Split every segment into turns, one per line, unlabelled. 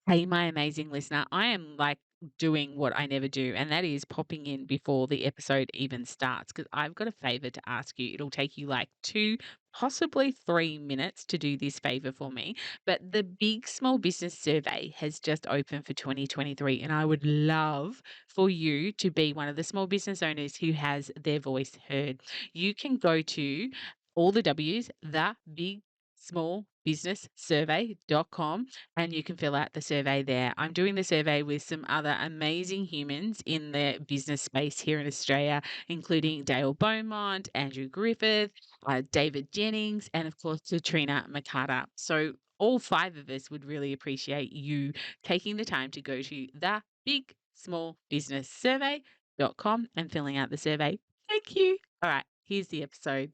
Hey, my amazing listener. I am like doing what I never do, and that is popping in before the episode even starts because I've got a favor to ask you. It'll take you like 2, possibly 3 minutes to do this favor for me. But the Big Small Business Survey has just opened for 2023, and I would love for you to be one of the small business owners who has their voice heard. You can go to all the W's, the big small business survey.com, and you can fill out the survey there. I'm doing the survey with some other amazing humans in the business space here in Australia, including Dale Beaumont, Andrew Griffith, David Jennings, and of course, Katrina McCarter. So, all five of us would really appreciate you taking the time to go to the big small business survey.com and filling out the survey. Thank you. All right, here's the episode.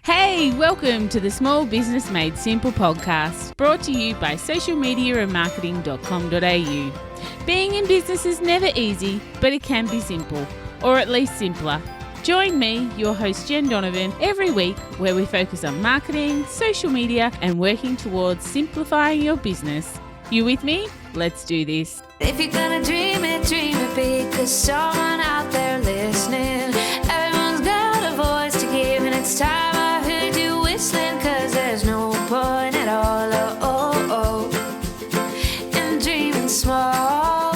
Hey, welcome to the Small Business Made Simple podcast, brought to you by socialmediaandmarketing.com.au. Being in business is never easy, but it can be simple, or at least simpler. Join me, your host Jen Donovan, every week where we focus on marketing, social media, and working towards simplifying your business. You with me? Let's do this.
If you're gonna dream it big, 'cause someone out there listening. Everyone's got a voice to give, and it's time I heard you whistling, 'cause there's no point at all, in dreaming small.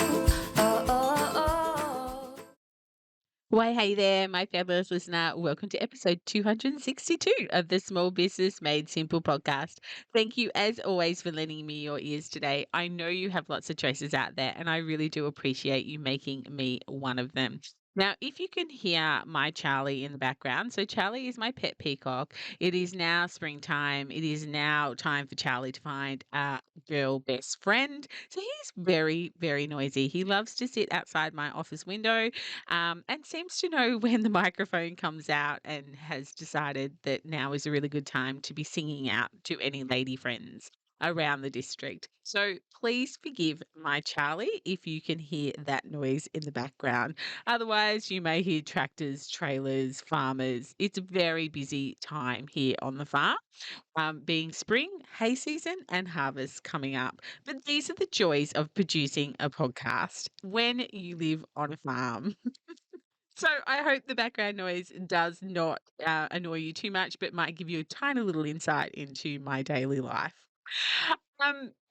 Well, hey there, my fabulous listener. Welcome to episode 262 of the Small Business Made Simple podcast. Thank you, as always, for lending me your ears today. I know you have lots of choices out there, and I really do appreciate you making me one of them. Now, if you can hear my Charlie in the background, so Charlie is my pet peacock. It is now springtime. It is now time for Charlie to find a girl best friend. So he's very, very noisy. He loves to sit outside my office window and seems to know when the microphone comes out and has decided that now is a really good time to be singing out to any lady friends around the district. So please forgive my Charlie if you can hear that noise in the background. Otherwise, you may hear tractors, trailers, farmers. It's a very busy time here on the farm, being spring, hay season, and harvest coming up. But these are the joys of producing a podcast when you live on a farm. So I hope the background noise does not annoy you too much, but might give you a tiny little insight into my daily life.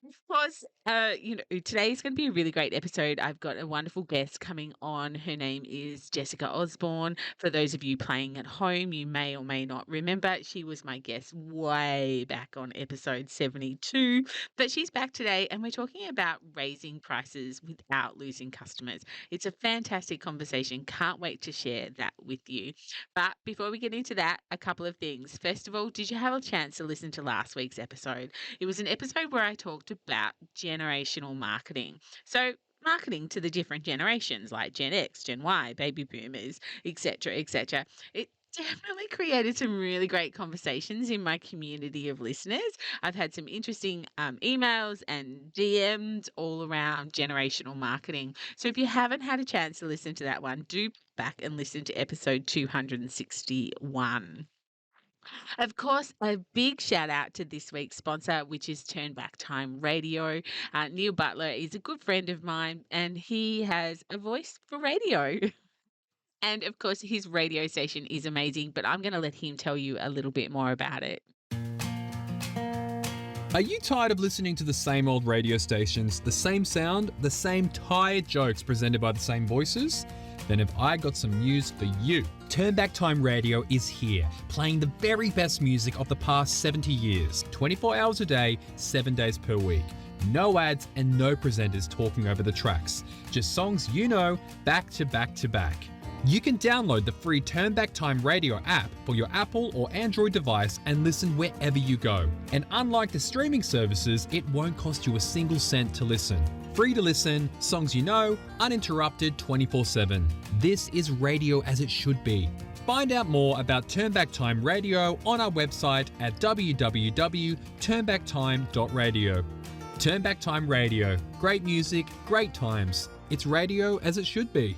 Of course, today's going to be a really great episode. I've got a wonderful guest coming on. Her name is Jessica Osborne. For those of you playing at home, you may or may not remember she was my guest way back on episode 72. But she's back today, and we're talking about raising prices without losing customers. It's a fantastic conversation. Can't wait to share that with you. But before we get into that, a couple of things. First of all, did you have a chance to listen to last week's episode? It was an episode where I talked about generational marketing. So, marketing to the different generations like Gen X, Gen Y, baby boomers, etc., etc. It definitely created some really great conversations in my community of listeners. I've had some interesting emails and DMs all around generational marketing. So if you haven't had a chance to listen to that one, do back and listen to episode 261. Of course, a big shout out to this week's sponsor, which is Turn Back Time Radio. Neil Butler is a good friend of mine, and he has a voice for radio. And of course, his radio station is amazing, but I'm going to let him tell you a little bit more about it.
Are you tired of listening to the same old radio stations, the same sound, the same tired jokes presented by the same voices? Then have I got some news for you. Turn Back Time Radio is here, playing the very best music of the past 70 years, 24 hours a day, 7 days per week. No ads and no presenters talking over the tracks. Just songs you know, back to back to back. You can download the free Turn Back Time Radio app for your Apple or Android device and listen wherever you go. And unlike the streaming services, it won't cost you a single cent to listen. Free to listen, songs you know, uninterrupted 24/7. This is radio as it should be. Find out more about Turn Back Time Radio on our website at www.turnbacktime.radio. Turn Back Time Radio. Great music, great times. It's radio as it should be.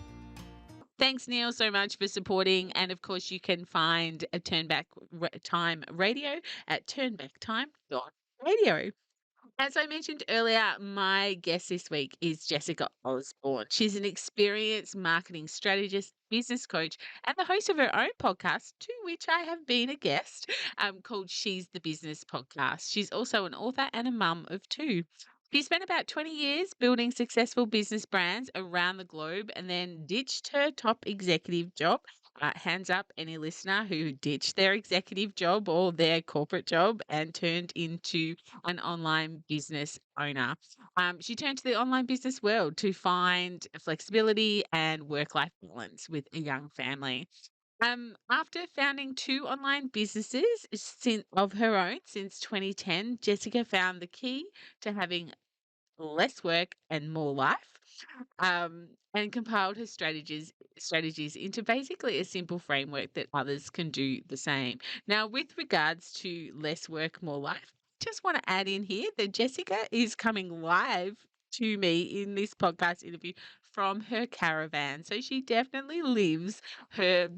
Thanks, Neil, so much for supporting. And of course, you can find a Time Radio at turnbacktime.radio. As I mentioned earlier, my guest this week is Jessica Osborne. She's an experienced marketing strategist, business coach, and the host of her own podcast, to which I have been a guest, called She's the Business Podcast. She's also an author and a mum of two. She spent about 20 years building successful business brands around the globe and then ditched her top executive job. Hands up, any listener who ditched their executive job or their corporate job and turned into an online business owner. She turned to the online business world to find flexibility and work life balance with a young family. After founding two online businesses of her own since 2010, Jessica found the key to having less work and more life, and compiled her strategies into basically a simple framework that others can do the same. Now, with regards to less work, more life, just want to add in here that Jessica is coming live to me in this podcast interview from her caravan. So she definitely lives her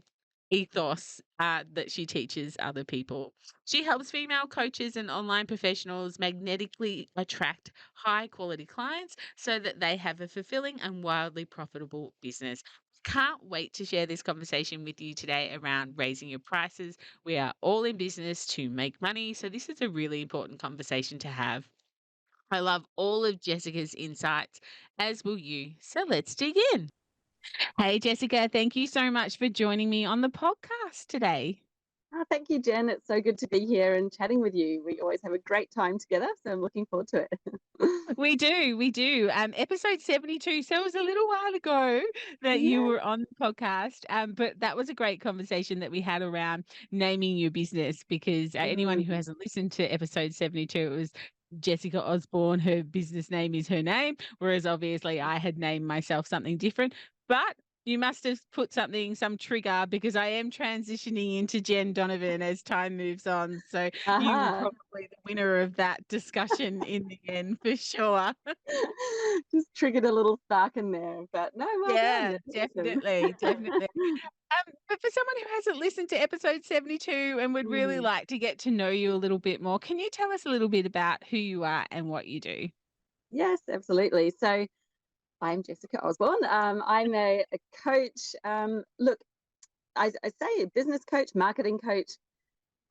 ethos that she teaches other people. She helps female coaches and online professionals magnetically attract high quality clients so that they have a fulfilling and wildly profitable business. Can't wait to share this conversation with you today around raising your prices. We are all in business to make money, so this is a really important conversation to have. I love all of Jessica's insights, as will you. So let's dig in. Hey, Jessica, thank you so much for joining me on the podcast today.
Oh, thank you, Jen. It's so good to be here and chatting with you. We always have a great time together, so I'm looking forward to it.
We do. Episode 72. So it was a little while ago that you
Yeah.
were on the podcast. But that was a great conversation that we had around naming your business because anyone who
Mm.
hasn't listened to episode 72, it was Jessica Osborne. Her business name is her name, whereas obviously I had named myself something different. But you must have put some trigger because I am transitioning into Jen Donovan as time moves on. So you were
Aha.
probably the winner of that discussion in the end for sure.
Just triggered a little spark in there, but no, well
Yeah,
done. That's awesome.
definitely. But for someone who hasn't listened to episode 72 and would really
Mm.
like to get to know you a little bit more, can you tell us a little bit about who you are and what you do?
Yes, absolutely. So I'm Jessica Osborne. I'm a coach. Look, I say a business coach, marketing coach.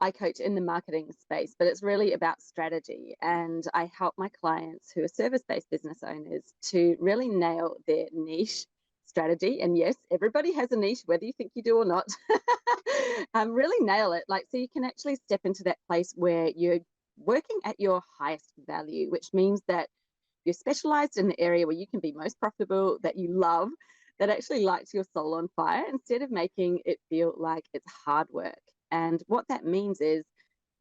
I coach in the marketing space, but it's really about strategy. And I help my clients who are service-based business owners to really nail their niche strategy. And yes, everybody has a niche, whether you think you do or not. Really nail it. So you can actually step into that place where you're working at your highest value, which means that you're specialized in the area where you can be most profitable, that you love, that actually lights your soul on fire instead of making it feel like it's hard work. And what that means is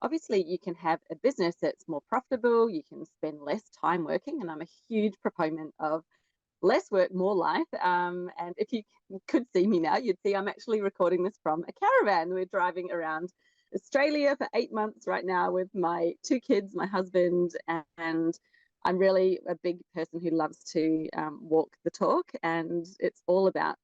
obviously you can have a business that's more profitable, you can spend less time working. And I'm a huge proponent of less work, more life. And if you could see me now, you'd see I'm actually recording this from a caravan. We're driving around Australia for 8 months right now with my two kids, my husband, and I'm really a big person who loves to walk the talk. And it's all about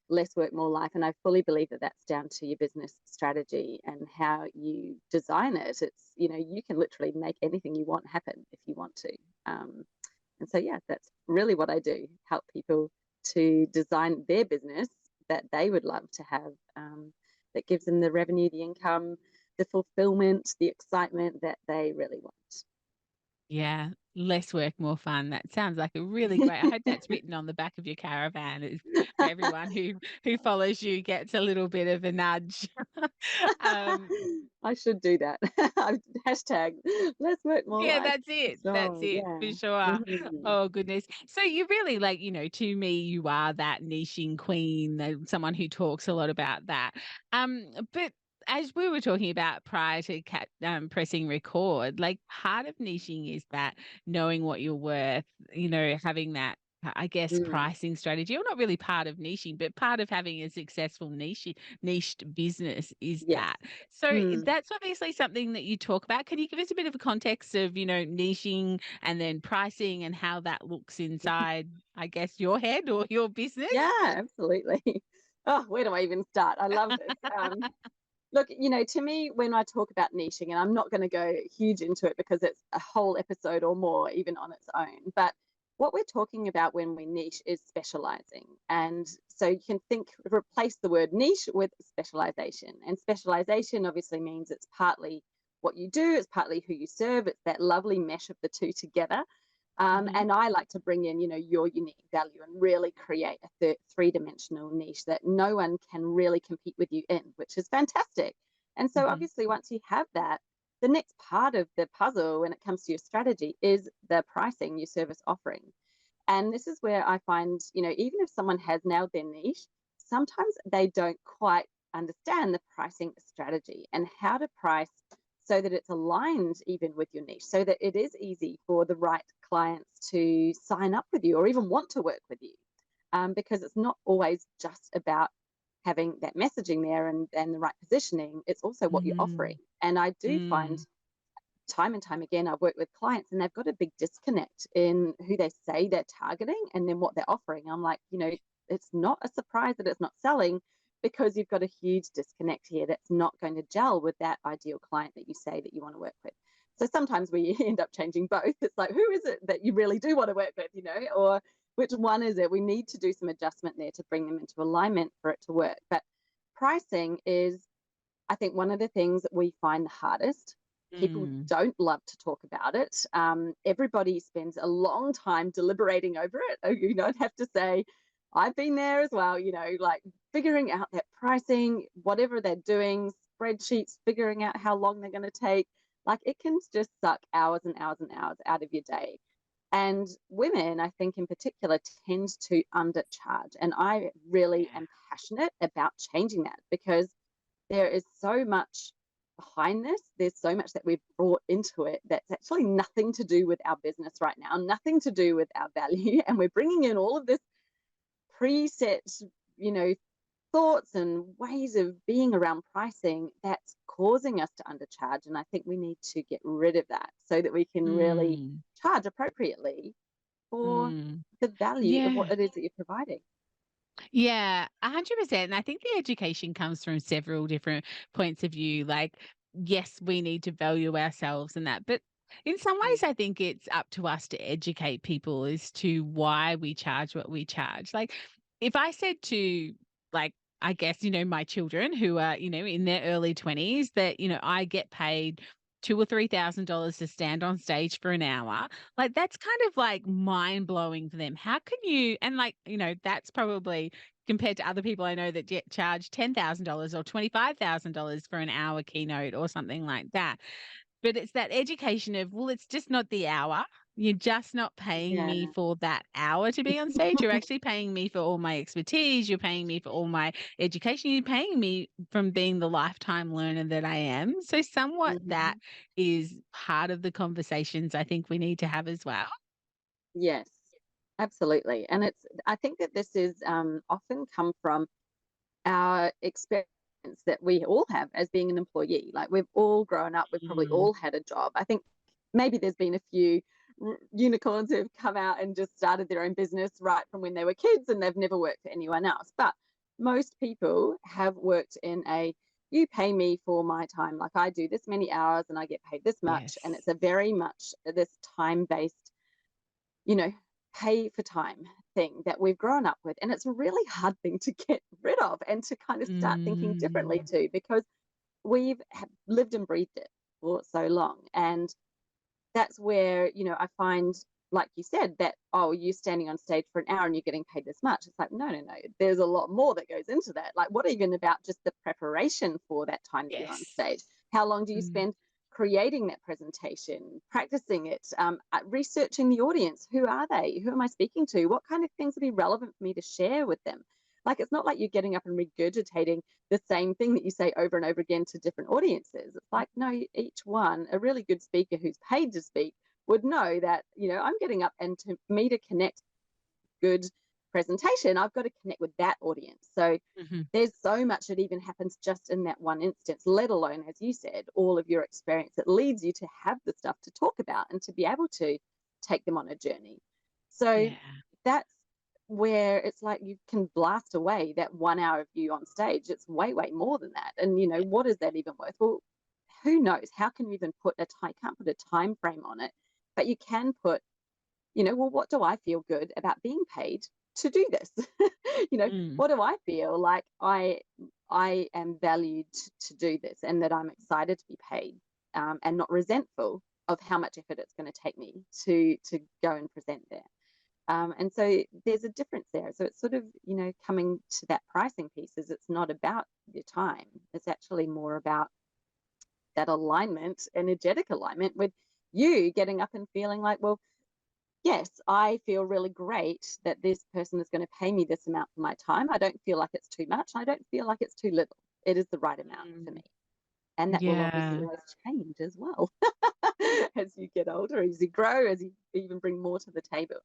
less work, more life. And I fully believe that that's down to your business strategy and how you design it. It's, you can literally make anything you want happen if you want to. And so, yeah, that's really what I do, help people to design their business that they would love to have, that gives them the revenue, the income, the fulfillment, the excitement that they really want.
Yeah, less work, more fun. That sounds like a really great. I hope that's written on the back of your caravan. For everyone who follows you gets a little bit of a nudge.
I should do that. Hashtag less work, more
Yeah,
life.
that's it. That's
So,
it
yeah.
for sure.
Mhm.
Oh goodness. So you really to me, you are that niching queen, someone who talks a lot about that. But as we were talking about prior to pressing record, part of niching is that knowing what you're worth, having that, I guess,
Mm.
pricing strategy, or not really part of niching, but part of having a successful niched business is
Yes.
that. So
Mm.
that's obviously something that you talk about. Can you give us a bit of a context of, niching and then pricing and how that looks inside, I guess, your head or your business?
Yeah, absolutely. Oh, where do I even start? I love this. Look, to me, when I talk about niching, and I'm not going to go huge into it because it's a whole episode or more, even on its own, but what we're talking about when we niche is specializing. And so you can replace the word niche with specialization. And specialization obviously means it's partly what you do, it's partly who you serve, it's that lovely mesh of the two together. And I like to bring in, your unique value and really create a three-dimensional niche that no one can really compete with you in, which is fantastic. And so obviously once you have that, the next part of the puzzle when it comes to your strategy is the pricing, your service offering. And this is where I find, even if someone has nailed their niche, sometimes they don't quite understand the pricing strategy and how to price so that it's aligned even with your niche, so that it is easy for the right clients to sign up with you or even want to work with you. Because it's not always just about having that messaging there and the right positioning. It's also what you're offering. And I do find time and time again, I've worked with clients and they've got a big disconnect in who they say they're targeting and then what they're offering. I'm like, it's not a surprise that it's not selling, because you've got a huge disconnect here that's not going to gel with that ideal client that you say that you want to work with. So sometimes we end up changing both. It's like, who is it that you really do want to work with, or which one is it? We need to do some adjustment there to bring them into alignment for it to work. But pricing is, I think, one of the things that we find the hardest. People don't love to talk about it. Everybody spends a long time deliberating over it. I'd have to say, I've been there as well, like figuring out that pricing, whatever they're doing, spreadsheets, figuring out how long they're going to take. Like, it can just suck hours and hours and hours out of your day. And women, I think in particular, tend to undercharge. And I really am passionate about changing that, because there is so much behind this. There's so much that we've brought into it that's actually nothing to do with our business right now, nothing to do with our value. And we're bringing in all of this preset, thoughts and ways of being around pricing that's causing us to undercharge. And I think we need to get rid of that so that we can really charge appropriately for the value of what it is that you're providing.
Yeah, 100%. And I think the education comes from several different points of view. Like, yes, we need to value ourselves and that, but in some ways, I think it's up to us to educate people as to why we charge what we charge. Like, if I said to, like, I guess, my children who are, in their early 20s that, I get paid $2,000 or $3,000 to stand on stage for an hour, like, that's kind of like mind blowing for them. How can you, and like, that's probably compared to other people I know that charge $10,000 or $25,000 for an hour keynote or something like that. But it's that education of, well, it's just not the hour. You're just not paying me for that hour to be on stage. You're actually paying me for all my expertise. You're paying me for all my education. You're paying me from being the lifetime learner that I am. So somewhat that is part of the conversations I think we need to have as well.
Yes, absolutely. And I think that this is often come from our experience that we all have as being an employee. Like, we've all grown up, we've probably all had a job. I think maybe there's been a few unicorns who have come out and just started their own business right from when they were kids and they've never worked for anyone else. But most people have worked in you pay me for my time. Like, I do this many hours and I get paid this much. And it's a very much this time-based, pay for time thing that we've grown up with. And it's a really hard thing to get rid of and to kind of start thinking differently too, because we've lived and breathed it for so long. And that's where, I find, like you said, that, you're standing on stage for an hour and you're getting paid this much. It's like, no. There's a lot more that goes into that. Like, what even about just the preparation for that time that you're on stage? How long do you spend creating that presentation, practicing it, researching the audience? Who are they? Who am I speaking to? What kind of things would be relevant for me to share with them? Like, it's not like you're getting up and regurgitating the same thing that you say over and over again to different audiences. It's like, no, each one, a really good speaker who's paid to speak would know that, I'm getting up, and to me to connect good presentation, I've got to connect with that audience. So there's so much that even happens just in that one instance, let alone, as you said, all of your experience that leads you to have the stuff to talk about and to be able to take them on a journey. So that's where it's like you can blast away that 1 hour of you on stage. It's way, way more than that. And, what is that even worth? Well, who knows? How can you even can't put a time frame on it, but you can put, well, what do I feel good about being paid to do this?
Mm.
What do I feel like I am valued to do this, and that I'm excited to be paid, and not resentful of how much effort it's going to take me to go and present there. And so there's a difference there. So it's sort of, coming to that pricing piece, is it's not about your time. It's actually more about that alignment, energetic alignment, with you getting up and feeling like, well, yes, I feel really great that this person is going to pay me this amount for my time. I don't feel like it's too much. I don't feel like it's too little. It is the right amount for me. And that will obviously
Yeah.
always change as well as you get older, as you grow, as you even bring more to the table.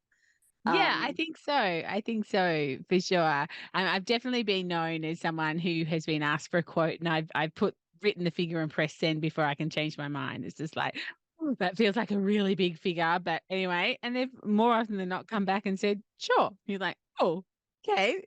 Yeah, I think so. I think so for sure. I've definitely been known as someone who has been asked for a quote, and I've written the figure and pressed send before I can change my mind. It's just like, "Ooh, that feels like a really big figure," but anyway, and they've more often than not come back and said, "Sure." You're like, "Oh, okay."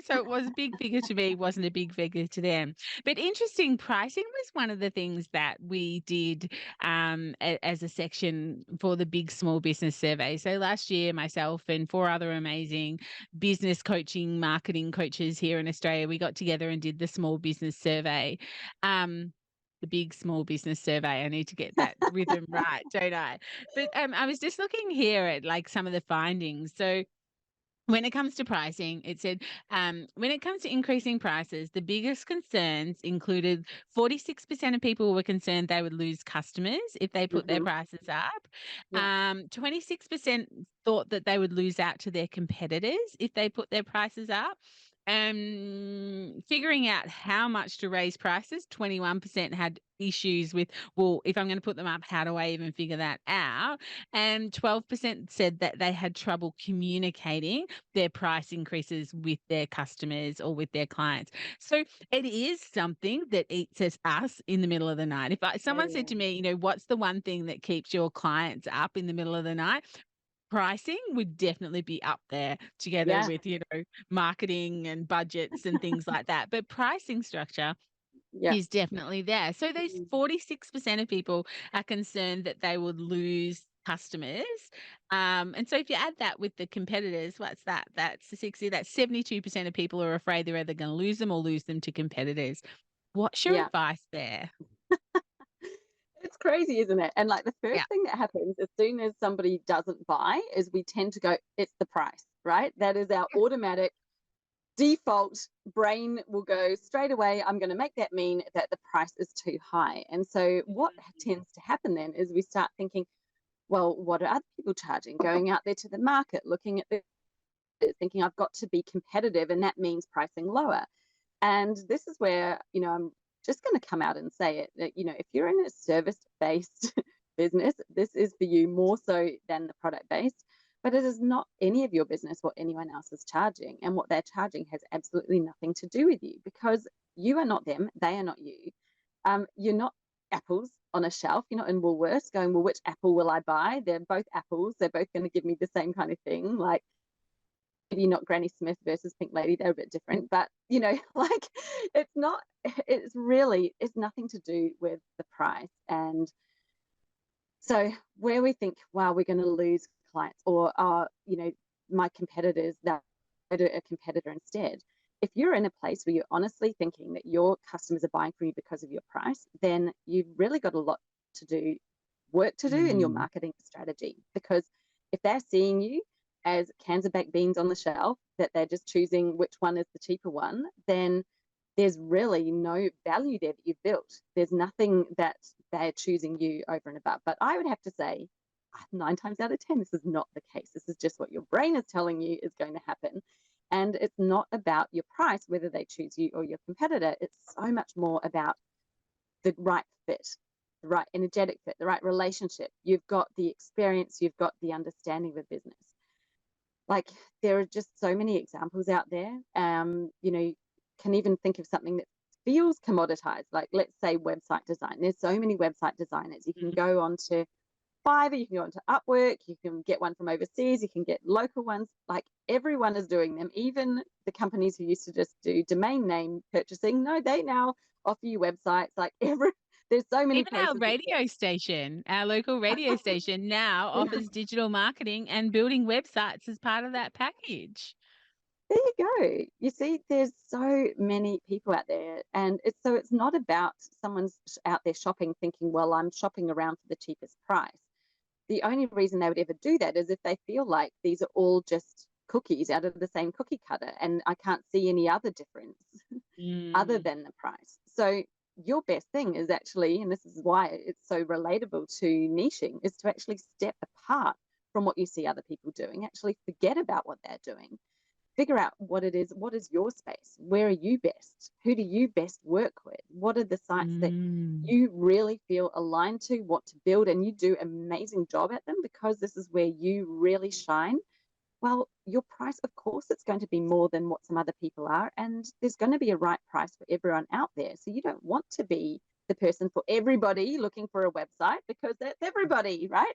So it was a big figure to me, wasn't a big figure to them. But interesting, pricing was one of the things that we did as a section for the Big Small Business Survey. So last year, myself and 4 other amazing business coaching, marketing coaches here in Australia, we got together and did the Small Business Survey. The Big Small Business Survey. I need to get that rhythm right, don't I? But I was just looking here at like some of the findings. So when it comes to pricing, it said, when it comes to increasing prices, the biggest concerns included 46% of people were concerned they would lose customers if they put their prices up.
Yeah.
26% thought that they would lose out to their competitors if they put their prices up. Figuring out how much to raise prices, 21% had issues with, well, if I'm going to put them up, how do I even figure that out? And 12% said that they had trouble communicating their price increases with their customers or with their clients. So it is something that eats at us in the middle of the night. If someone said to me, what's the one thing that keeps your clients up in the middle of the night? Pricing would definitely be up there together
Yeah.
with, marketing and budgets and things like that. But pricing structure
Yeah.
is definitely there. So those
Mm.
46% of people are concerned that they would lose customers. And so if you add that with the competitors, what's that? That's 60, that's 72% of people are afraid they're either going to lose them or lose them to competitors. What's your
Yeah.
advice there?
It's crazy, isn't it? And like the
Yeah.
first thing that happens as soon as somebody doesn't buy is we tend to go, it's the price, right? That is our automatic default. Brain will go straight away, I'm going to make that mean that the price is too high. And so what tends to happen then is we start thinking, well, what are other people charging? Going out there to the market, looking at thinking I've got to be competitive, and that means pricing lower. And this is where, I'm just going to come out and say it, that, if you're in a service-based business, this is for you more so than the product-based. But it is not any of your business what anyone else is charging. And what they're charging has absolutely nothing to do with you, because you are not them, they are not you. You're not apples on a shelf. You're not in Woolworths going, well, which apple will I buy? They're both apples. They're both going to give me the same kind of thing. Like, maybe not Granny Smith versus Pink Lady, they're a bit different, but like it's nothing to do with the price. And so where we think, wow, we're going to lose clients, or my competitors, that a competitor instead. If you're in a place where you're honestly thinking that your customers are buying from you because of your price, then you've really got a lot work to do in your marketing strategy. Because if they're seeing you as cans of baked beans on the shelf, that they're just choosing which one is the cheaper one, then there's really no value there that you've built. There's nothing that they're choosing you over and above. But I would have to say 9 times out of 10, this is not the case. This is just what your brain is telling you is going to happen. And it's not about your price, whether they choose you or your competitor. It's so much more about the right fit, the right energetic fit, the right relationship. You've got the experience, you've got the understanding of a business. Like, there are just so many examples out there. Can even think of something that feels commoditized, like let's say website design. There's so many website designers. You can go on to Fiverr, you can go onto Upwork, you can get one from overseas, you can get local ones. Like everyone is doing them. Even the companies who used to just do domain name purchasing, no, they now offer you websites. Like there's so many
Even our
places.
radio station, our local radio station now
Yeah.
offers digital marketing and building websites as part of that package.
There you go. You see, there's so many people out there, and it's not about someone's out there shopping thinking, well, I'm shopping around for the cheapest price. The only reason they would ever do that is if they feel like these are all just cookies out of the same cookie cutter, and I can't see any other difference other
Mm.
than the price. So your best thing is actually, and this is why it's so relatable to niching, is to actually step apart from what you see other people doing. Actually forget about what they're doing, figure out what it is. What is your space? Where are you best? Who do you best work with? What are the sites that
Mm.
you really feel aligned to, what to build, and you do an amazing job at them because this is where you really shine? Well, your price, of course, it's going to be more than what some other people are, and there's going to be a right price for everyone out there. So you don't want to be the person for everybody looking for a website, because that's everybody, right?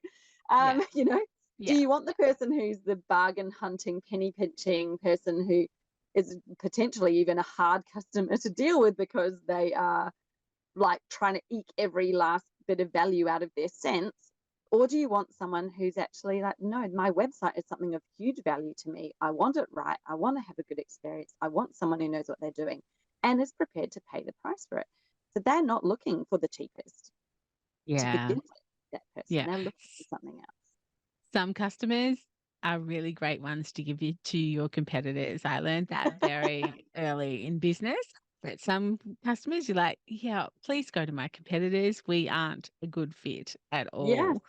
Yeah.
You know, do
Yeah.
you want the person who's the bargain hunting, penny pinching person who is potentially even a hard customer to deal with because they are like trying to eke every last bit of value out of their cents? Or do you want someone who's actually like, no, my website is something of huge value to me. I want it right. I want to have a good experience. I want someone who knows what they're doing and is prepared to pay the price for it. So they're not looking for the cheapest to
Yeah.
begin with, that person.
Yeah.
They're looking for something else.
Some customers are really great ones to give you to your competitors. I learned that very early in business. But some customers, you're like, yeah, please go to my competitors. We aren't a good fit at
Yeah,
all.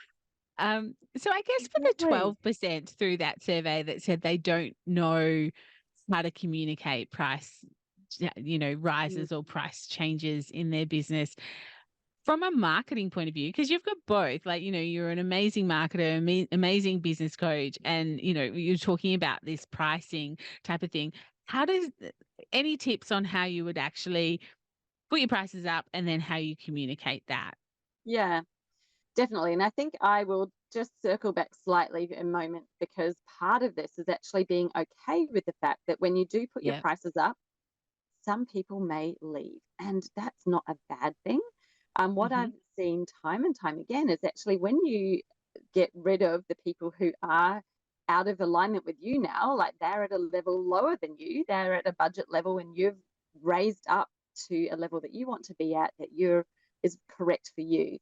So I guess for the
exactly.
12% through that survey that said they don't know how to communicate price, rises or price changes in their business, from a marketing point of view, because you've got both, like, you're an amazing marketer, amazing business coach, and, you're talking about this pricing type of thing. Any tips on how you would actually put your prices up and then how you communicate that?
Yeah, definitely. And I think I will just circle back slightly a moment, because part of this is actually being okay with the fact that when you do put your
Yeah.
prices up, some people may leave, and that's not a bad thing. What
Hmm.
I've seen time and time again is actually when you get rid of the people who are out of alignment with you now, like they're at a level lower than you, they're at a budget level, and you've raised up to a level that you want to be at, that is correct for you.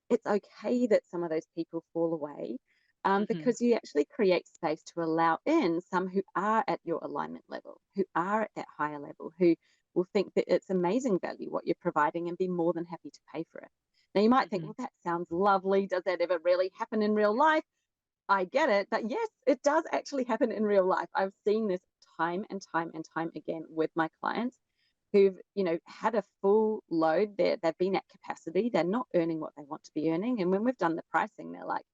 It's okay that some of those people fall away,
Hmm.
because you actually create space to allow in some who are at your alignment level, who are at that higher level, who will think that it's amazing value what you're providing and be more than happy to pay for it. Now, you might think,
Hmm.
well, that sounds lovely. Does that ever really happen in real life? I get it. But yes, it does actually happen in real life. I've seen this time and time and time again with my clients who've, had a full load. They've been at capacity. They're not earning what they want to be earning. And when we've done the pricing, they're like,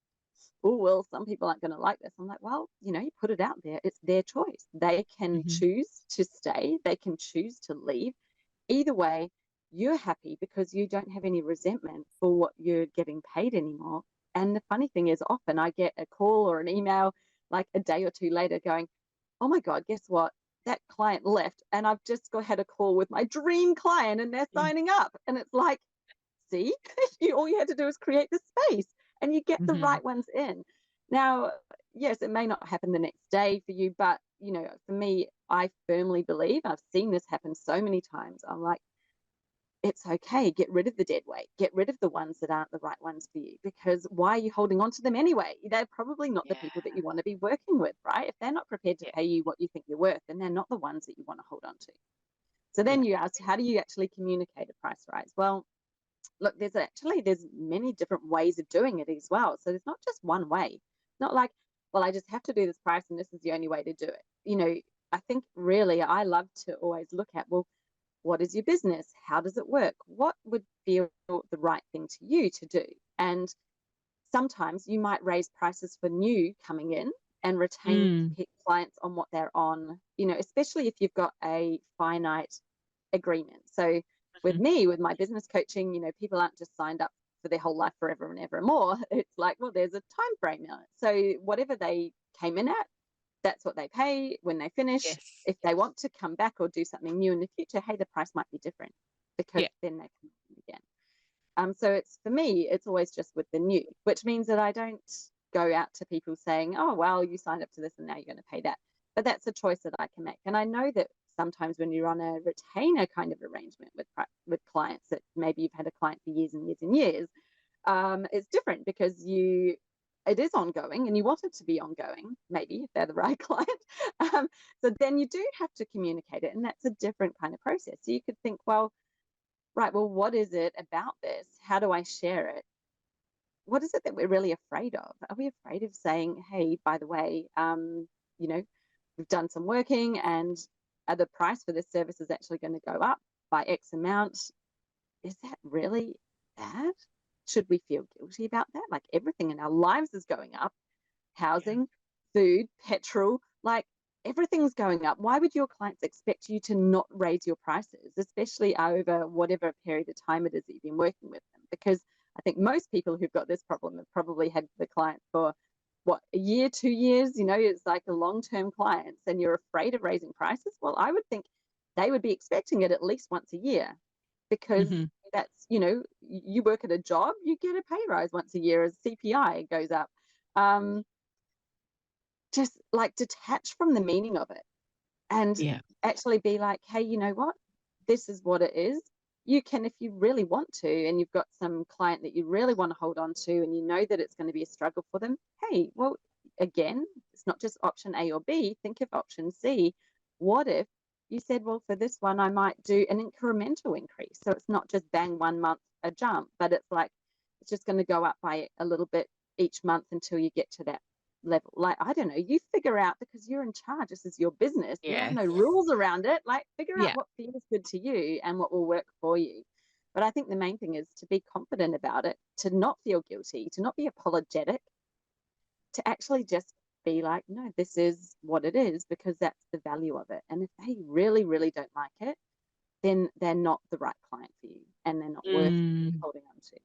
oh, well, some people aren't going to like this. I'm like, well, you put it out there. It's their choice. They can
Hmm.
choose to stay. They can choose to leave. Either way, you're happy because you don't have any resentment for what you're getting paid anymore. And the funny thing is, often I get a call or an email like a day or two later going, oh my God, guess what? That client left, and I've just had a call with my dream client and they're signing up. And it's like, see, all you had to do is create the space and you get the
Hmm.
right ones in. Now, yes, it may not happen the next day for you, but for me, I firmly believe, I've seen this happen so many times. I'm like, it's okay. Get rid of the dead weight. Get rid of the ones that aren't the right ones for you, because why are you holding on to them anyway? They're probably not the people that you want to be working with, right? If they're not prepared to
Yeah.
pay you what you think you're worth, then they're not the ones that you want to hold on to. So
Yeah.
then you ask, how do you actually communicate a price rise? Well, look, there's many different ways of doing it as well. So there's not just one way. It's not like, well, I just have to do this price and this is the only way to do it. I think really I love to always look at, well, what is your business? How does it work? What would feel the right thing to you to do? And sometimes you might raise prices for new coming in and retain
Mm.
clients on what they're on, especially if you've got a finite agreement. So with
Mhm.
me, with my business coaching, people aren't just signed up for their whole life forever and ever more. It's like, well, there's a time frame on it. So whatever they came in at, that's what they pay when they finish.
Yes.
If they want to come back or do something new in the future, hey, the price might be different because then they come again. So it's, for me, it's always just with the new, which means that I don't go out to people saying, oh, well, you signed up to this and now you're going to pay that. But that's a choice that I can make. And I know that sometimes when you run a retainer kind of arrangement with clients, that maybe you've had a client for years and years and years, it's different because it is ongoing and you want it to be ongoing, maybe if they're the right client. So then you do have to communicate it, and that's a different kind of process. So you could think, well, right, well, what is it about this? How do I share it? What is it that we're really afraid of? Are we afraid of saying, hey, by the way, we've done some working and the price for this service is actually going to go up by X amount? Is that really bad? Should we feel guilty about that? Like, everything in our lives is going up. Housing, food, petrol, like everything's going up. Why would your clients expect you to not raise your prices, especially over whatever period of time it is that you've been working with them? Because I think most people who've got this problem have probably had the client for a year, 2 years, it's like a long-term clients, and you're afraid of raising prices. Well, I would think they would be expecting it at least once a year, because that's, you work at a job, you get a pay rise once a year as CPI goes up. Just like detach from the meaning of it and actually be like, hey, you know what? This is what it is. You can, if you really want to, and you've got some client that you really want to hold on to and you know that it's going to be a struggle for them, hey, well, again, it's not just option A or B. Think of option C. What if you said, well, for this one, I might do an incremental increase. So it's not just bang 1 month a jump, but it's like, it's just going to go up by a little bit each month until you get to that level. Like, I don't know, you figure out, because you're in charge, this is your business. There are no rules around it. Like, figure out what feels good to you and what will work for you. But I think the main thing is to be confident about it, to not feel guilty, to not be apologetic, to actually just be like, no, this is what it is, because that's the value of it. And if they really, really don't like it, then they're not the right client for you, and they're not worth holding on to.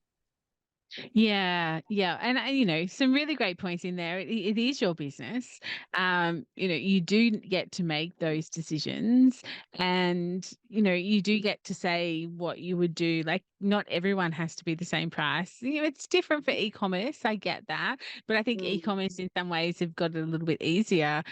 Yeah. And some really great points in there. It is your business. You do get to make those decisions, and you do get to say what you would do. Like, not everyone has to be the same price. It's different for e-commerce. I get that, but I think e-commerce in some ways have got it a little bit easier.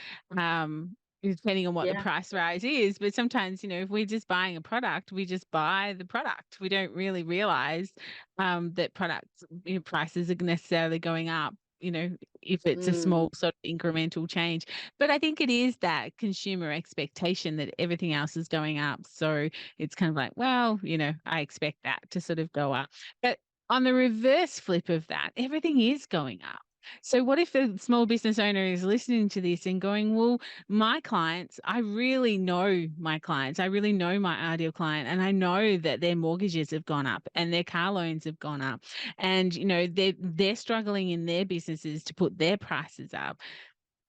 Depending on what the price rise is. But sometimes, if we're just buying a product, we just buy the product. We don't really realize that products prices are necessarily going up, if it's a small sort of incremental change. But I think it is that consumer expectation that everything else is going up. So it's kind of like, well, I expect that to sort of go up. But on the reverse flip of that, everything is going up. So what if a small business owner is listening to this and going, well, my clients, I really know my clients. I really know my ideal client, and I know that their mortgages have gone up and their car loans have gone up, and they're struggling in their businesses to put their prices up.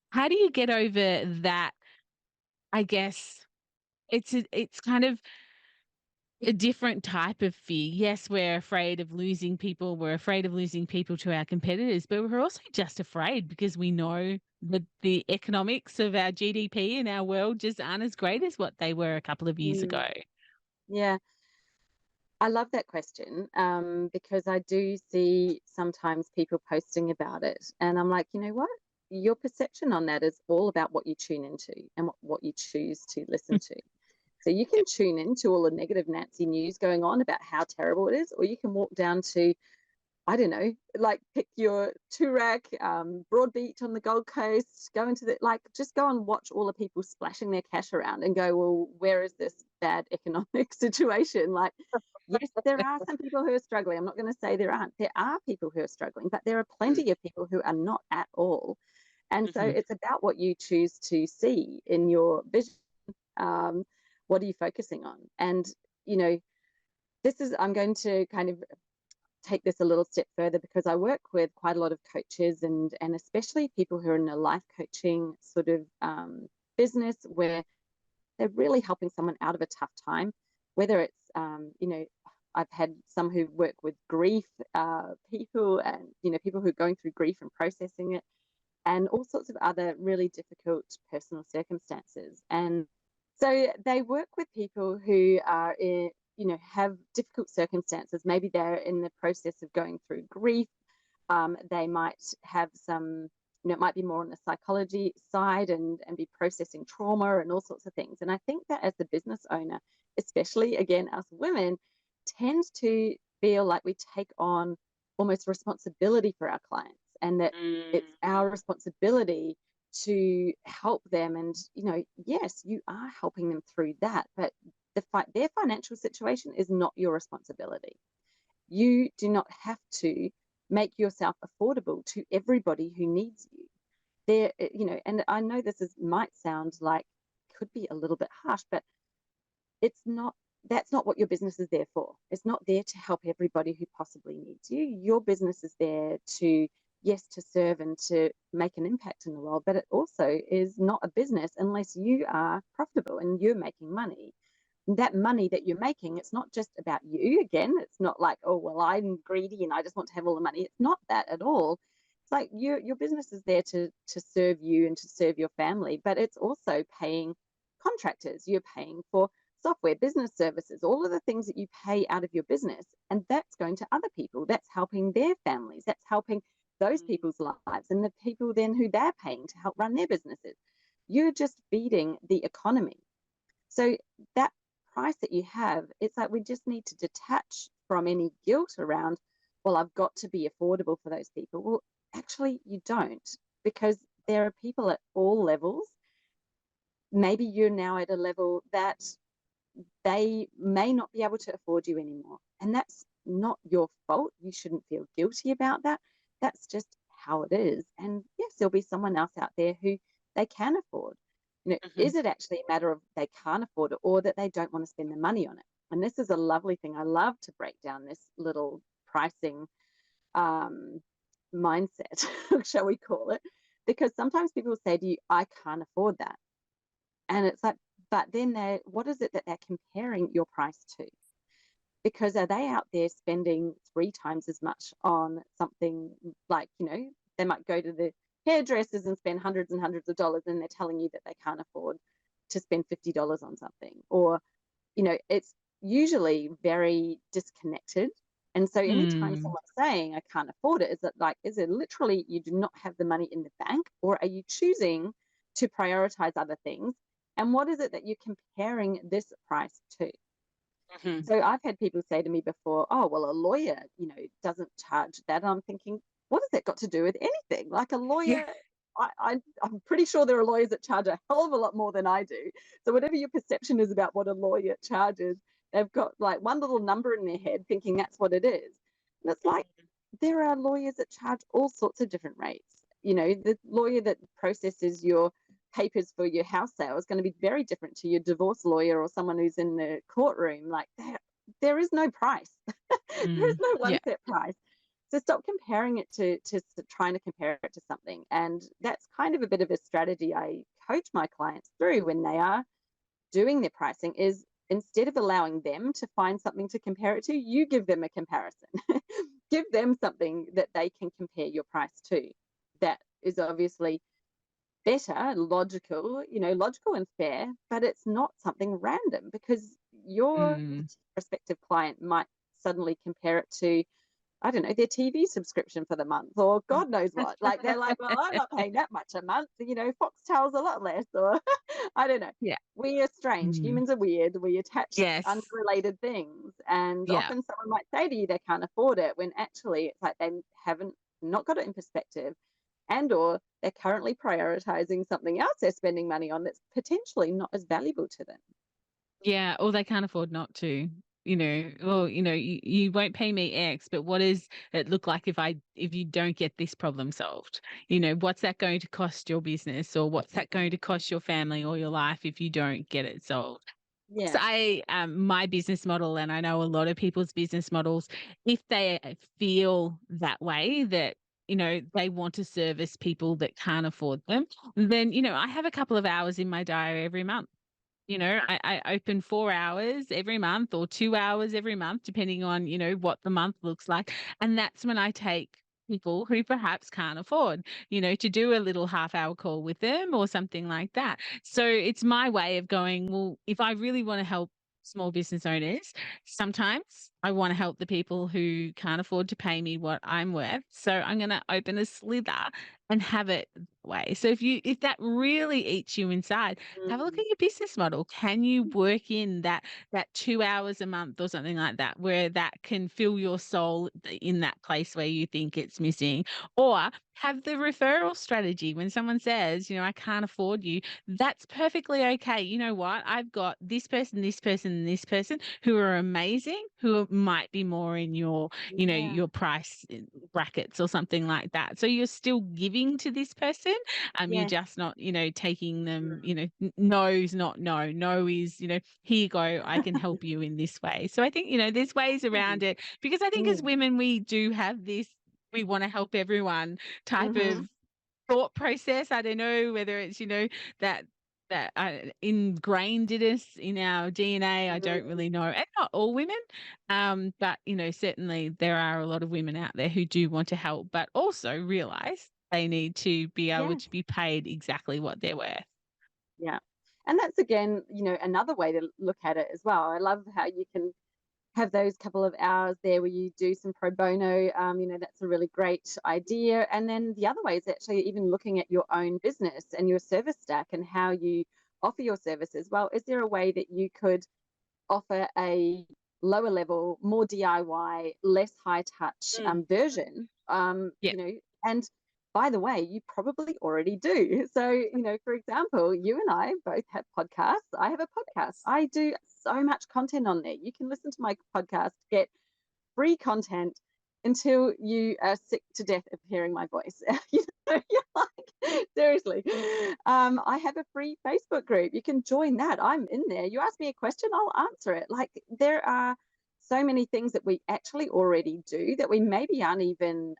How do you get over that? I guess it's kind of a different type of fear. Yes, we're afraid of losing people. We're afraid of losing people to our competitors, but we're also just afraid because we know that the economics of our GDP in our world just aren't as great as what they were a couple of years ago.
Yeah. I love that question, because I do see sometimes people posting about it, and I'm like, you know what? Your perception on that is all about what you tune into and what you choose to listen to. So you can tune into all the negative Nancy news going on about how terrible it is, or you can walk down to, I don't know, like pick your Toorak, Broadbeach on the Gold Coast, go into just go and watch all the people splashing their cash around and go, well, where is this bad economic situation? Like, yes, there are some people who are struggling. I'm not going to say there aren't. There are people who are struggling, but there are plenty of people who are not at all. And so it's about what you choose to see in your vision. What are you focusing on? And, I'm going to kind of take this a little step further, because I work with quite a lot of coaches and especially people who are in a life coaching sort of business, where they're really helping someone out of a tough time, whether it's, I've had some who work with grief people, and people who are going through grief and processing it, and all sorts of other really difficult personal circumstances. And so they work with people who are have difficult circumstances. Maybe they're in the process of going through grief. They might have some, it might be more on the psychology side and be processing trauma and all sorts of things. And I think that as the business owner, especially again, us women, tends to feel like we take on almost responsibility for our clients, and that it's our responsibility to help them. And, yes, you are helping them through that, but their financial situation is not your responsibility. You do not have to make yourself affordable to everybody who needs you. And I know might sound like could be a little bit harsh, but it's not. That's not what your business is there for. It's not there to help everybody who possibly needs you. Your business is there to serve and to make an impact in the world, but it also is not a business unless you are profitable and you're making money. That money that you're making, it's not just about you. Again, it's not like, oh, well, I'm greedy and I just want to have all the money. It's not that at all. It's like your business is there to serve you and to serve your family, but it's also paying contractors. You're paying for software, business services, all of the things that you pay out of your business, and that's going to other people. That's helping their families. That's helping those people's lives and the people then who they're paying to help run their businesses. You're just feeding the economy. So that price that you have, it's like we just need to detach from any guilt around, well, I've got to be affordable for those people. Well, actually, you don't, because there are people at all levels. Maybe you're now at a level that they may not be able to afford you anymore, and that's not your fault. You shouldn't feel guilty about that. That's just how it is. And yes, there'll be someone else out there who they can afford. Is it actually a matter of they can't afford it, or that they don't want to spend the money on it? And this is a lovely thing. I love to break down this little pricing mindset, shall we call it, because sometimes people say to you, I can't afford that. And it's like, but then what is it that they're comparing your price to? Because are they out there spending 3 times as much on something like, they might go to the hairdressers and spend hundreds and hundreds of dollars, and they're telling you that they can't afford to spend $50 on something. Or, it's usually very disconnected. And so anytime someone's saying I can't afford it, is it literally you do not have the money in the bank, or are you choosing to prioritize other things? And what is it that you're comparing this price to? So I've had people say to me before, oh, well, a lawyer, doesn't charge that. And I'm thinking, what has that got to do with anything? Like a lawyer, I'm pretty sure there are lawyers that charge a hell of a lot more than I do. So whatever your perception is about what a lawyer charges, they've got like one little number in their head thinking that's what it is. And it's like, there are lawyers that charge all sorts of different rates. The lawyer that processes your papers for your house sale is going to be very different to your divorce lawyer or someone who's in the courtroom. Like there is no price. There is no one set price. So stop comparing it to trying to compare it to something. And that's kind of a bit of a strategy I coach my clients through when they are doing their pricing, is instead of allowing them to find something to compare it to, you give them a comparison. Give them something that they can compare your price to. That is obviously better, logical and fair, but it's not something random, because your prospective client might suddenly compare it to, I don't know, their TV subscription for the month, or God knows what. Like they're like, well, I'm not paying that much a month. Foxtel's a lot less, or I don't know.
Yeah.
We are strange. Humans are weird. We attach
Yes.
unrelated things. And often someone might say to you they can't afford it, when actually it's like they haven't not got it in perspective, and or they're currently prioritizing something else they're spending money on that's potentially not as valuable to them.
Yeah, or they can't afford not to. You won't pay me X, but what does it look like if you don't get this problem solved? What's that going to cost your business, or what's that going to cost your family or your life if you don't get it solved?
Yeah.
So my business model, and I know a lot of people's business models, if they feel that way, that they want to service people that can't afford them, then I have a couple of hours in my diary every month. I open 4 hours every month or 2 hours every month, depending on, what the month looks like. And that's when I take people who perhaps can't afford, to do a little half-hour call with them or something like that. So it's my way of going, well, if I really want to help small business owners, sometimes I want to help the people who can't afford to pay me what I'm worth. So I'm going to open a slither and have it that way. So if that really eats you inside, have a look
Mm,
at your business model. Can you work in that 2 hours a month or something like that, where that can fill your soul in that place where you think it's missing? Or have the referral strategy. When someone says, I can't afford you, that's perfectly okay. You know what? I've got this person, this person, and this person who are amazing, who might be more in your,
yeah.
your price brackets or something like that. So you're still giving to this person. You're
Yeah.
just not, taking them, no is not no. No is, here you go, I can help you in this way. So I think, there's ways around it, because I think as
Mm.
women, we do have this, we want to help everyone type
Mm-hmm.
of thought process. I don't know whether it's, that ingrained in us in our DNA. I don't
Mm.
really know. And not all women. But certainly there are a lot of women out there who do want to help, but also realize they need to be able
Yeah.
to be paid exactly what they're worth.
Yeah. And that's again, another way to look at it as well. I love how you can have those couple of hours there where you do some pro bono. That's a really great idea. And then the other way is actually even looking at your own business and your service stack and how you offer your services. Well, is there a way that you could offer a lower level, more DIY, less high touch
Mm.
version?
Yeah.
And by the way, you probably already do. So, for example, you and I both have podcasts. I have a podcast. I do so much content on there. You can listen to my podcast, get free content until you are sick to death of hearing my voice. You're like, seriously. I have a free Facebook group. You can join that. I'm in there. You ask me a question, I'll answer it. Like, there are so many things that we actually already do that we maybe aren't even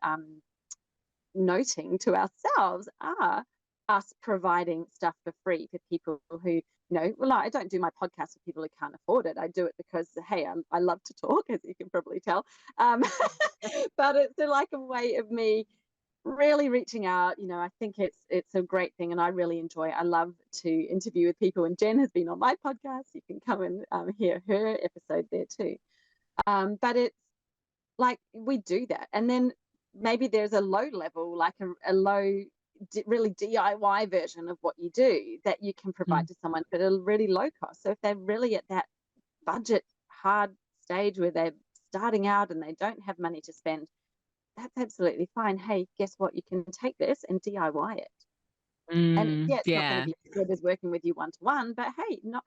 noting to ourselves are us providing stuff for free for people who, well, I don't do my podcast for people who can't afford it. I do it because, hey, I love to talk, as you can probably tell. But it's like a way of me really reaching out. I think it's a great thing, and I really enjoy it. I love to interview with people, and Jen has been on my podcast. You can come and hear her episode there too. But it's like we do that, and then maybe there's a low level, like a low really DIY version of what you do that you can provide
Mm.
to someone at a really low cost. So if they're really at that budget hard stage where they're starting out and they don't have money to spend, that's absolutely fine. Hey, guess what? You can take this and DIY it. And yeah, it's not going to
Yeah.
be as good as working with you one to one, but hey, not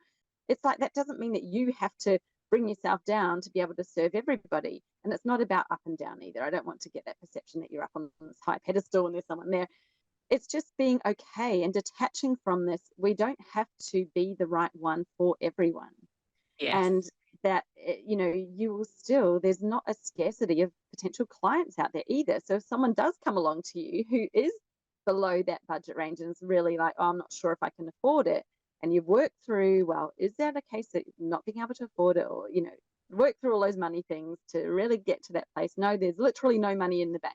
it's like that doesn't mean that you have to bring yourself down to be able to serve everybody. And it's not about up and down either. I don't want to get that perception that you're up on this high pedestal and there's someone there. It's just being okay and detaching from this. We don't have to be the right one for everyone.
Yes.
And that, you will still, there's not a scarcity of potential clients out there either. So if someone does come along to you who is below that budget range and is really like, oh, I'm not sure if I can afford it, and you've worked through, well, is that a case that not being able to afford it, or, work through all those money things to really get to that place? No, there's literally no money in the bank.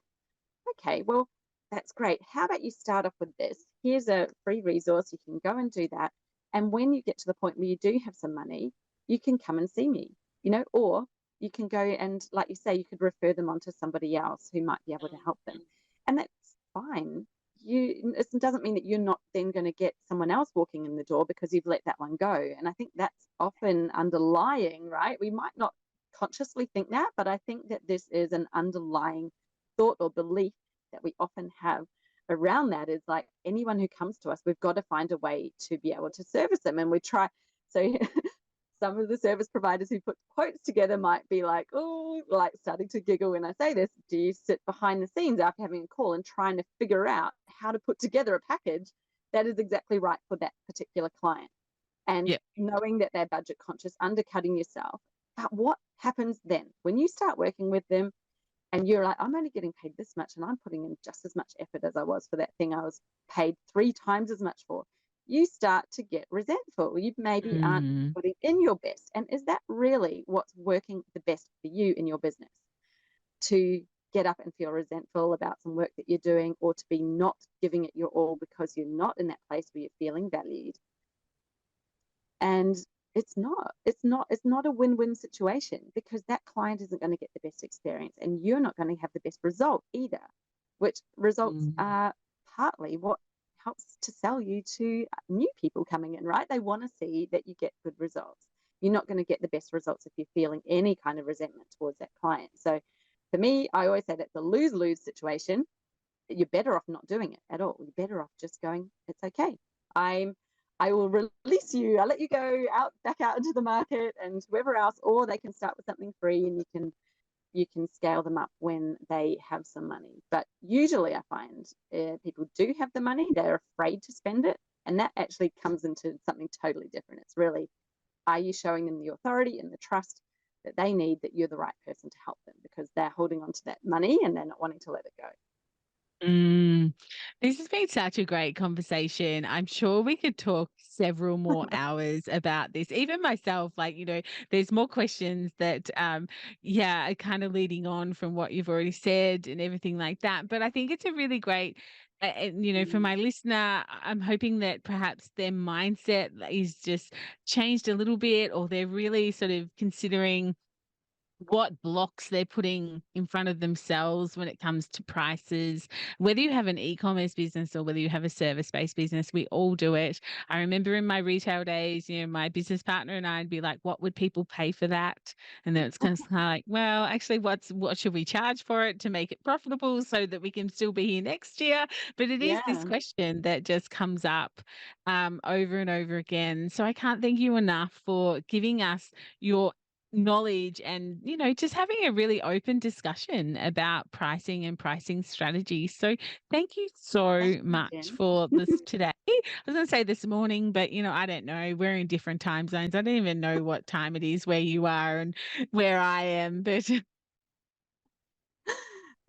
Okay, well, that's great. How about you start off with this? Here's a free resource. You can go and do that. And when you get to the point where you do have some money, you can come and see me, or you can go and, like you say, you could refer them on to somebody else who might be able to help them. And that's fine. It doesn't mean that you're not then going to get someone else walking in the door because you've let that one go. And I think that's often underlying, right? We might not consciously think that, but I think that this is an underlying thought or belief that we often have around that. Is like, anyone who comes to us, we've got to find a way to be able to service them. And we try. So some of the service providers who put quotes together might be like, oh, like starting to giggle when I say this. Do you sit behind the scenes after having a call and trying to figure out how to put together a package that is exactly right for that particular client? And
Yeah.
knowing that they're budget conscious, undercutting yourself. But what happens then when you start working with them and you're like, I'm only getting paid this much and I'm putting in just as much effort as I was for that thing I was paid 3 times as much for? you start to get resentful. You maybe aren't
Mm.
putting in your best. And is that really what's working the best for you in your business? To get up and feel resentful about some work that you're doing, or to be not giving it your all because you're not in that place where you're feeling valued. And it's not a win-win situation, because that client isn't going to get the best experience and you're not going to have the best result either, which results
Mm.
are partly what helps to sell you to new people coming in, right? They want to see that you get good results. You're not going to get the best results if you're feeling any kind of resentment towards that client. So for me, I always say that's a lose-lose situation. You're better off not doing it at all. You're better off just going, it's okay. I will release you. I'll let you go back out into the market and whoever else, or they can start with something free and you can scale them up when they have some money. But usually I find people do have the money, they're afraid to spend it. And that actually comes into something totally different. It's really, are you showing them the authority and the trust that they need, that you're the right person to help them, because they're holding on to that money and they're not wanting to let it go.
Mm. This has been such a great conversation. I'm sure we could talk several more hours about this. Even myself, like, there's more questions that, are kind of leading on from what you've already said and everything like that. But I think it's a really great, for my listener, I'm hoping that perhaps their mindset is just changed a little bit, or they're really sort of considering what blocks they're putting in front of themselves when it comes to prices. Whether you have an e-commerce business or whether you have a service-based business, we all do it. I remember in my retail days, my business partner and I'd be like, what would people pay for that? And then it's kind of like, well, actually, what should we charge for it to make it profitable so that we can still be here next year? But it is this
Yeah.
question that just comes up over and over again. So I can't thank you enough for giving us your knowledge and just having a really open discussion about pricing and pricing strategies. So thank you so
Thank you,
much
Jen.
for this today. I was going to say this morning, but I don't know, we're in different time zones. I don't even know what time it is where you are and where I am, but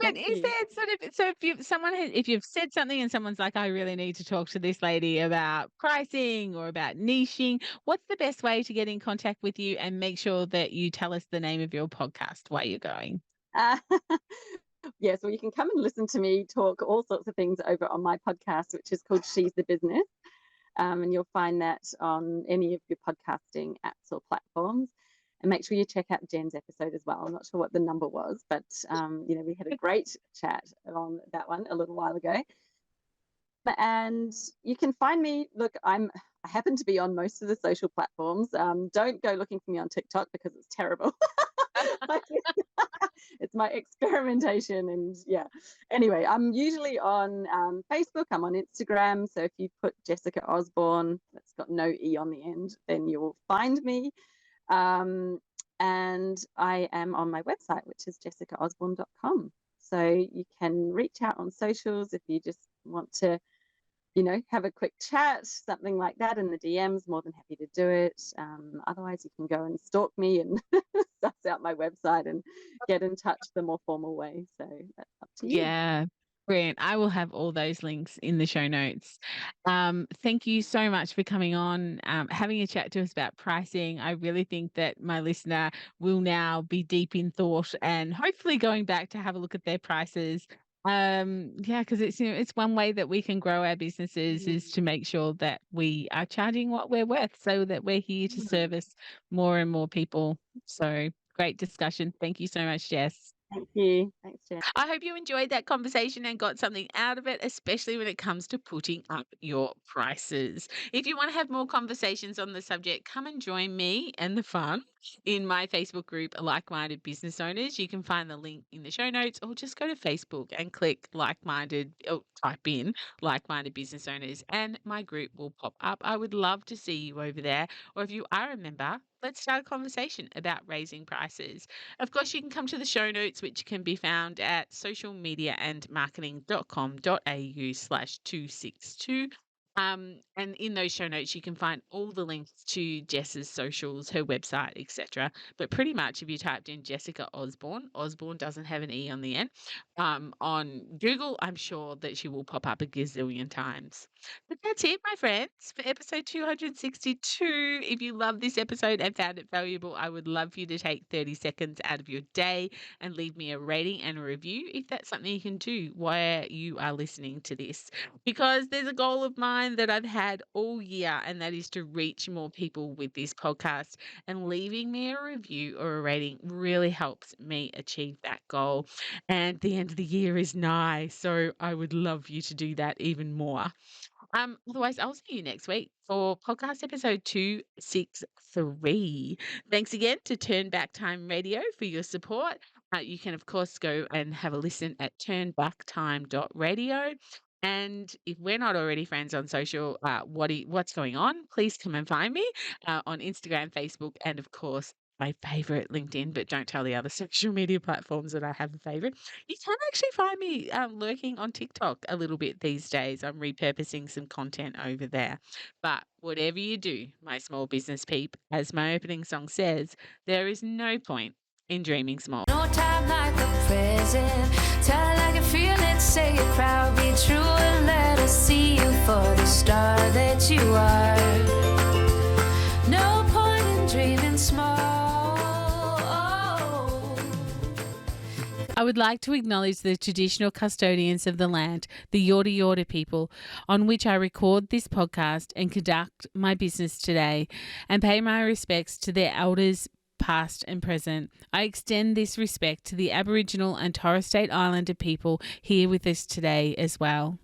Thank
is
you.
there sort of, so if you've said something and someone's like, I really need to talk to this lady about pricing or about niching, what's the best way to get in contact with you, and make sure that you tell us the name of your podcast while you're going?
Uh, yes, well, you can come and listen to me talk all sorts of things over on my podcast, which is called She's the Business. And you'll find that on any of your podcasting apps or platforms. And make sure you check out Jen's episode as well. I'm not sure what the number was, but we had a great chat on that one a little while ago. And you can find me. Look, I happen to be on most of the social platforms. Don't go looking for me on TikTok because it's terrible. It's my experimentation, and anyway, I'm usually on Facebook, I'm on Instagram, so if you put Jessica Osborne, that's got no E on the end, then you will find me. And I am on my website, which is jessicaosborne.com, so you can reach out on socials if you just want to have a quick chat, something like that in the DMs, more than happy to do it. Otherwise, you can go and stalk me and suss out my website and get in touch the more formal way. So that's up to you.
Yeah. Brilliant. I will have all those links in the show notes. Thank you so much for coming on, having a chat to us about pricing. I really think that my listener will now be deep in thought and hopefully going back to have a look at their prices. Because it's one way that we can grow our businesses is to make sure that we are charging what we're worth, so that we're here to service more and more people. So great discussion. Thank you so much, Jess.
Thank you. Thanks, Jen.
I hope you enjoyed that conversation and got something out of it, especially when it comes to putting up your prices. If you want to have more conversations on the subject, come and join me and the fun in my Facebook group, Like Minded Business Owners. You can find the link in the show notes, or just go to Facebook and click type in Like Minded Business Owners, and my group will pop up. I would love to see you over there. Or if you are a member, let's start a conversation about raising prices. Of course, you can come to the show notes, which can be found at socialmediaandmarketing.com.au/262. And in those show notes, you can find all the links to Jess's socials, her website, etc. But pretty much, if you typed in Jessica Osborne, Osborne doesn't have an E on the end, on Google, I'm sure that she will pop up a gazillion times. But that's it, my friends, for episode 262. If you love this episode and found it valuable, I would love for you to take 30 seconds out of your day and leave me a rating and a review if that's something you can do while you are listening to this. Because there's a goal of mine that I've had all year, and that is to reach more people with this podcast. And leaving me a review or a rating really helps me achieve that goal. And the end of the year is nigh, so I would love you to do that even more. Otherwise, I'll see you next week for podcast episode 263. Thanks again to Turn Back Time Radio for your support. You can, of course, go and have a listen at turnbacktime.radio. And if we're not already friends on social, what's going on? Please come and find me on Instagram, Facebook, and of course, my favorite, LinkedIn, but don't tell the other social media platforms that I have a favorite. You can actually find me lurking on TikTok a little bit these days. I'm repurposing some content over there. But whatever you do, my small business peep, as my opening song says, there is no point in dreaming small.
No time like the present. Tell it like you feel it, say it proud, be true, and let us see you for the star that you are. No point in dreaming small.
I would like to acknowledge the traditional custodians of the land, the Yorta Yorta people, on which I record this podcast and conduct my business today, and pay my respects to their elders, past and present. I extend this respect to the Aboriginal and Torres Strait Islander people here with us today as well.